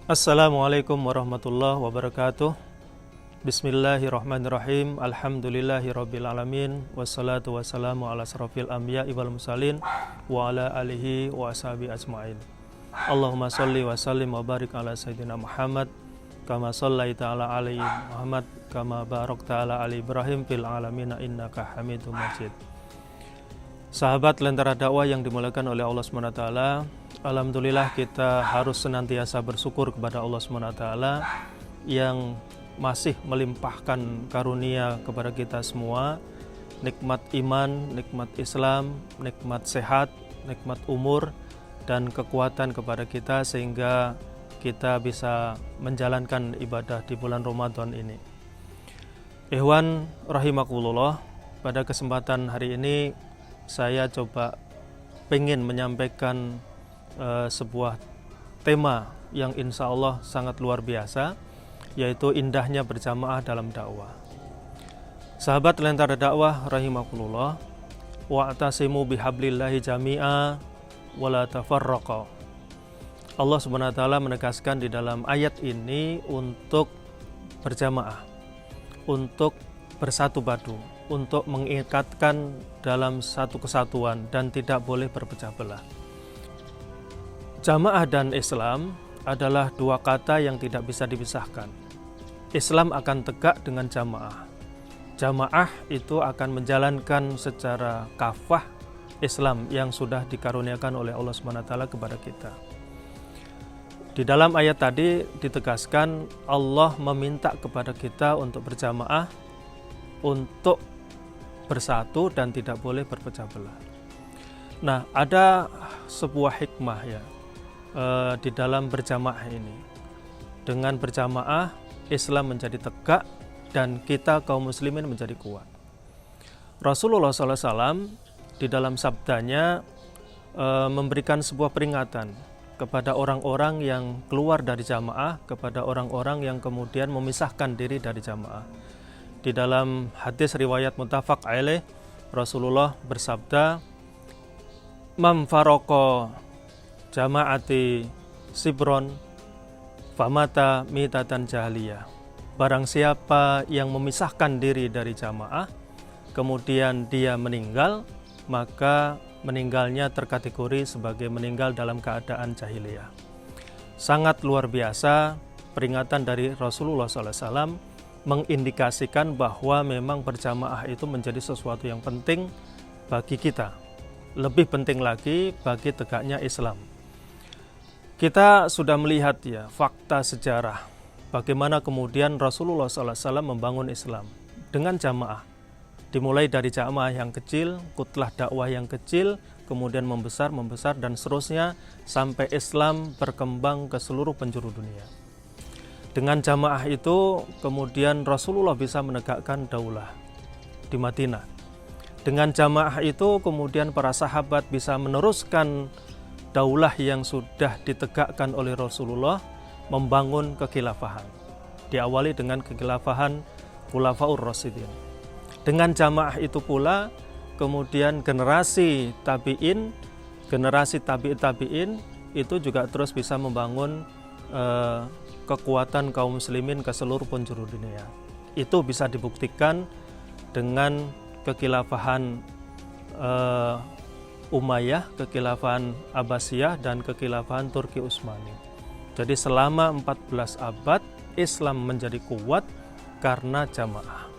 Assalamualaikum warahmatullahi wabarakatuh. Bismillahirrahmanirrahim. Alhamdulillahirabbil alamin wassalatu wassalamu ala asrofil anbiya'i wal mursalin wa ala alihi wa ashabi ajmain. Allahumma sholli wa sallim wa barik ala sayyidina Muhammad kama shallaita ala ali Muhammad kama barakta ala ali Ibrahim fil alamin innaka Hamidum Majid. Sahabat Lentera Dakwah yang dimuliakan oleh Allah SWT, alhamdulillah kita harus senantiasa bersyukur kepada Allah SWT yang masih melimpahkan karunia kepada kita semua, nikmat iman, nikmat Islam, nikmat sehat, nikmat umur, dan kekuatan kepada kita sehingga kita bisa menjalankan ibadah di bulan Ramadan ini. Ikhwan rahimakumullah, pada kesempatan hari ini saya coba pengen menyampaikan sebuah tema yang insya Allah sangat luar biasa, yaitu indahnya berjamaah dalam dakwah. Sahabat Lentera Dakwah rahimakumullah, wa'tasimu bihablillahi jami'a wala tafarraqa. Allah Subhanahu wa taala menegaskan di dalam ayat ini untuk berjamaah, untuk bersatu padu, untuk mengikatkan dalam satu kesatuan dan tidak boleh berpecah belah. Jamaah dan Islam adalah dua kata yang tidak bisa dipisahkan. Islam akan tegak dengan jamaah. Jamaah itu akan menjalankan secara kafah Islam yang sudah dikaruniakan oleh Allah SWT kepada kita. Di dalam ayat tadi ditegaskan Allah meminta kepada kita untuk berjamaah, untuk bersatu dan tidak boleh berpecah belah. Nah, ada sebuah hikmah ya di dalam berjamaah ini. Dengan berjamaah Islam menjadi tegak dan kita kaum muslimin menjadi kuat. Rasulullah SAW di dalam sabdanya memberikan sebuah peringatan kepada orang-orang yang keluar dari jamaah, kepada orang-orang yang kemudian memisahkan diri dari jamaah. Di dalam hadis riwayat muttafaq alaih, Rasulullah bersabda, "Man faroko jama'ati sibron famata mitatan jahiliyah." Barang siapa yang memisahkan diri dari jamaah, kemudian dia meninggal, maka meninggalnya terkategori sebagai meninggal dalam keadaan jahiliyah. Sangat luar biasa peringatan dari Rasulullah SAW, mengindikasikan bahwa memang berjamaah itu menjadi sesuatu yang penting bagi kita. Lebih penting lagi bagi tegaknya Islam. Kita sudah melihat ya fakta sejarah bagaimana kemudian Rasulullah SAW membangun Islam dengan jamaah. Dimulai dari jamaah yang kecil, kutlah dakwah yang kecil, kemudian membesar dan seterusnya sampai Islam berkembang ke seluruh penjuru dunia. Dengan jamaah itu kemudian Rasulullah bisa menegakkan daulah di Madinah. Dengan jamaah itu kemudian para sahabat bisa meneruskan daulah yang sudah ditegakkan oleh Rasulullah, membangun kekhilafahan. Diawali dengan kekhilafahan Khulafaur Rasyidin. Dengan jamaah itu pula kemudian generasi tabi'in, generasi tabi'in itu juga terus bisa membangun kekuatan kaum muslimin ke seluruh penjuru dunia. Itu bisa dibuktikan dengan kekhilafahan Umayyah, kekhilafahan Abbasiyah, dan kekhilafahan Turki Utsmani. Jadi selama 14 abad Islam menjadi kuat karena jamaah.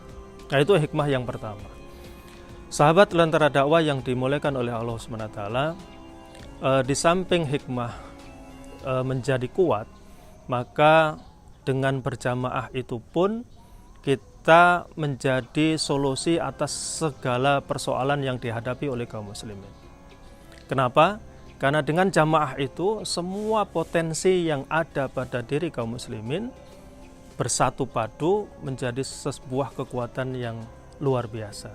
Nah, itu hikmah yang pertama. Sahabat Lentera Dakwah yang dimuliakan oleh Allah SWT, di samping hikmah menjadi kuat, maka dengan berjamaah itu pun kita menjadi solusi atas segala persoalan yang dihadapi oleh kaum muslimin. Kenapa? Karena dengan jamaah itu semua potensi yang ada pada diri kaum muslimin bersatu padu menjadi sebuah kekuatan yang luar biasa.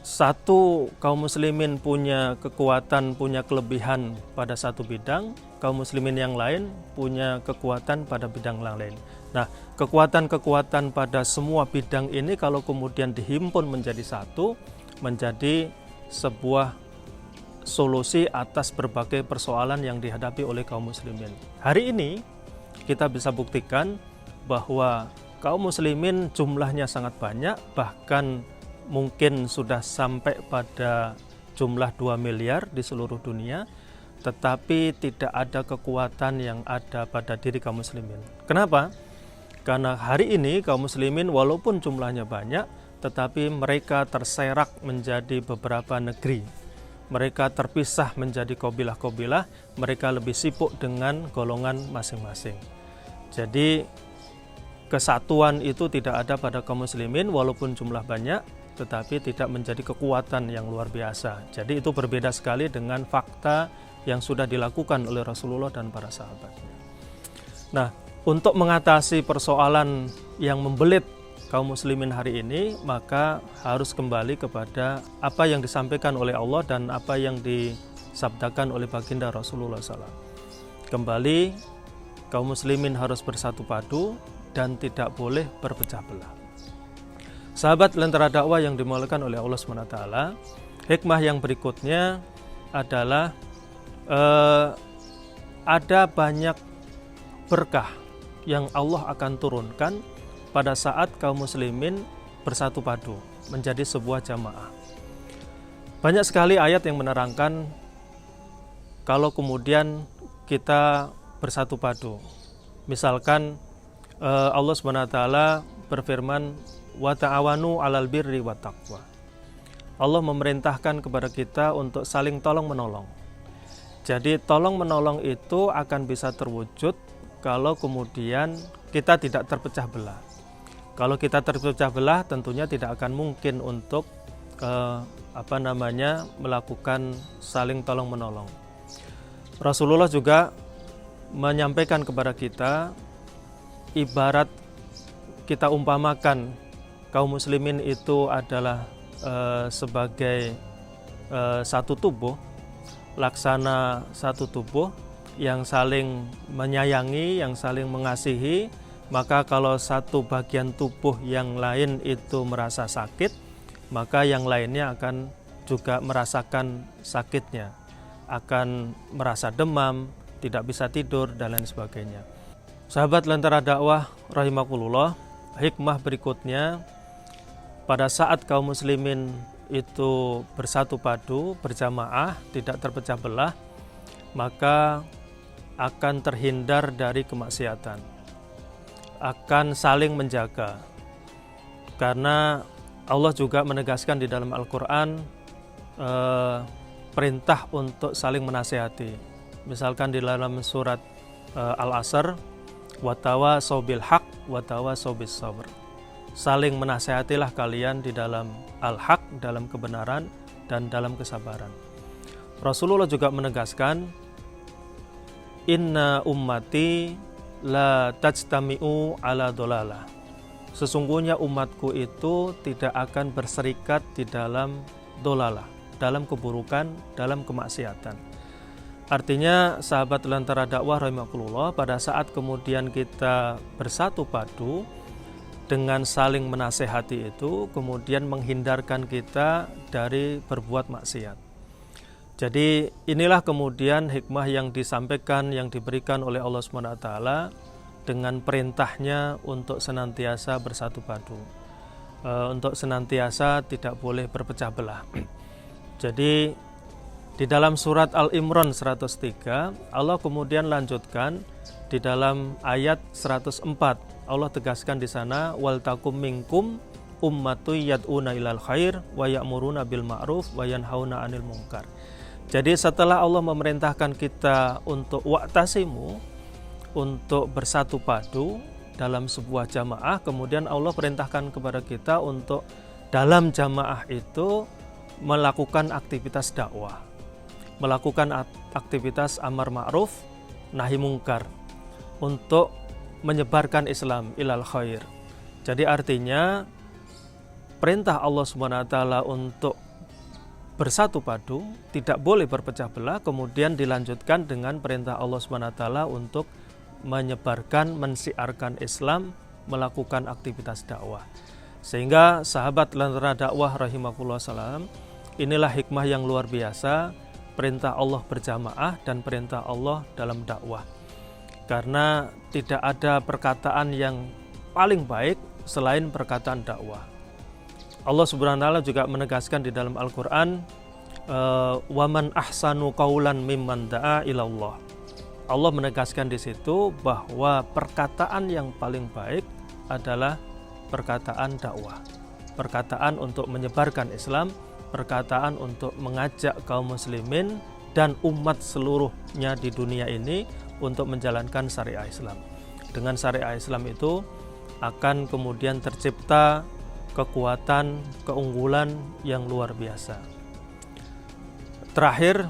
Satu kaum muslimin punya kekuatan, punya kelebihan pada satu bidang, kaum muslimin yang lain punya kekuatan pada bidang yang lain. Nah, kekuatan-kekuatan pada semua bidang ini kalau kemudian dihimpun menjadi satu, menjadi sebuah solusi atas berbagai persoalan yang dihadapi oleh kaum muslimin. Hari ini kita bisa buktikan bahwa kaum muslimin jumlahnya sangat banyak, bahkan mungkin sudah sampai pada jumlah 2 miliar di seluruh dunia, tetapi tidak ada kekuatan yang ada pada diri kaum muslimin. Kenapa? Karena hari ini kaum muslimin walaupun jumlahnya banyak, tetapi mereka terserak menjadi beberapa negeri. Mereka terpisah menjadi kabilah-kabilah, mereka lebih sibuk dengan golongan masing-masing. Jadi kesatuan itu tidak ada pada kaum muslimin walaupun jumlah banyak, tetapi tidak menjadi kekuatan yang luar biasa. Jadi itu berbeda sekali dengan fakta yang sudah dilakukan oleh Rasulullah dan para sahabatnya. Nah, untuk mengatasi persoalan yang membelit kaum muslimin hari ini, maka harus kembali kepada apa yang disampaikan oleh Allah dan apa yang disabdakan oleh baginda Rasulullah SAW. Kembali, kaum muslimin harus bersatu padu dan tidak boleh berpecah belah. Sahabat Lentera Dakwah yang dimuliakan oleh Allah SWT, hikmah yang berikutnya adalah ada banyak berkah yang Allah akan turunkan pada saat kaum muslimin bersatu padu menjadi sebuah jamaah. Banyak sekali ayat yang menerangkan kalau kemudian kita bersatu padu. Misalkan Allah SWT berfirman, wa ta'awanu 'alal birri wat taqwa. Allah memerintahkan kepada kita untuk saling tolong menolong. Jadi tolong menolong itu akan bisa terwujud kalau kemudian kita tidak terpecah belah. Kalau kita terpecah belah, tentunya tidak akan mungkin untuk melakukan saling tolong menolong. Rasulullah juga menyampaikan kepada kita, ibarat kita umpamakan kaum muslimin itu adalah sebagai satu tubuh, laksana satu tubuh yang saling menyayangi, yang saling mengasihi. Maka kalau satu bagian tubuh yang lain itu merasa sakit, maka yang lainnya akan juga merasakan sakitnya, akan merasa demam, tidak bisa tidur, dan lain sebagainya. Sahabat Lentera Dakwah rahimakumullah, hikmah berikutnya, pada saat kaum muslimin itu bersatu padu, berjamaah, tidak terpecah belah, maka akan terhindar dari kemaksiatan, akan saling menjaga. Karena Allah juga menegaskan di dalam Al-Quran perintah untuk saling menasihati. Misalkan di dalam surat Al-Asr, watawasaw bil haq watawasaw bis sabr. Saling menasihatilah kalian di dalam al-haq, dalam kebenaran, dan dalam kesabaran. Rasulullah juga menegaskan, inna ummati la tajtami'u ala dolalah. Sesungguhnya umatku itu tidak akan berserikat di dalam dolalah, dalam keburukan, dalam kemaksiatan. Artinya sahabat Lentera Dakwah rahimakumullah, pada saat kemudian kita bersatu padu dengan saling menasehati itu, kemudian menghindarkan kita dari berbuat maksiat. Jadi inilah kemudian hikmah yang disampaikan, yang diberikan oleh Allah SWT dengan perintahnya untuk senantiasa bersatu padu, untuk senantiasa tidak boleh berpecah belah. Jadi di dalam surat Al-Imran 103, Allah kemudian lanjutkan di dalam ayat 104. Allah tegaskan di sana, wal takum minkum ummatu yad'una ilal khair wa ya'muruna bil ma'ruf wa yanhauna 'anil munkar. Jadi setelah Allah memerintahkan kita untuk wa'tasimu, untuk bersatu padu dalam sebuah jamaah, kemudian Allah perintahkan kepada kita untuk dalam jamaah itu melakukan aktivitas dakwah, melakukan aktivitas amar ma'ruf nahi mungkar, untuk menyebarkan Islam ilal khair. Jadi artinya perintah Allah SWT untuk bersatu padu, tidak boleh berpecah belah, kemudian dilanjutkan dengan perintah Allah SWT untuk menyebarkan, mensiarkan Islam, melakukan aktivitas dakwah. Sehingga sahabat Lentera Dakwah rahimakumullah salam, inilah hikmah yang luar biasa, perintah Allah berjamaah dan perintah Allah dalam dakwah. Karena tidak ada perkataan yang paling baik selain perkataan dakwah. Allah Subhanahu wa taala juga menegaskan di dalam Al-Qur'an, waman ahsanu qaulan mimman da'a ilallah. Allah menegaskan di situ bahwa perkataan yang paling baik adalah perkataan dakwah. Perkataan untuk menyebarkan Islam, perkataan untuk mengajak kaum muslimin dan umat seluruhnya di dunia ini untuk menjalankan syariah Islam. Dengan syariah Islam itu akan kemudian tercipta kekuatan, keunggulan yang luar biasa. Terakhir,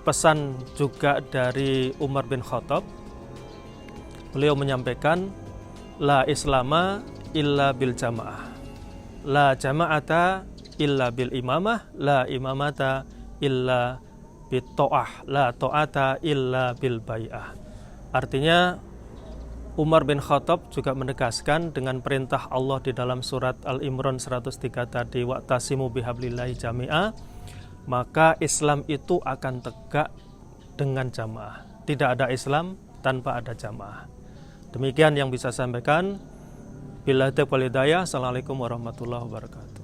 pesan juga dari Umar bin Khattab. Beliau menyampaikan, la islama illa bil jamaah, la jama'ata illa bil imamah, la imamata illa bit to'ah, la to'ata illa bil bai'ah. Artinya Umar bin Khattab juga menegaskan dengan perintah Allah di dalam surat Al-Imran 103 tadi, wa'tasimu bihablillahi jami'a, maka Islam itu akan tegak dengan jamaah. Tidak ada Islam tanpa ada jamaah. Demikian yang bisa saya sampaikan. Billahi taufiq wal hidayah. Assalamualaikum warahmatullahi wabarakatuh.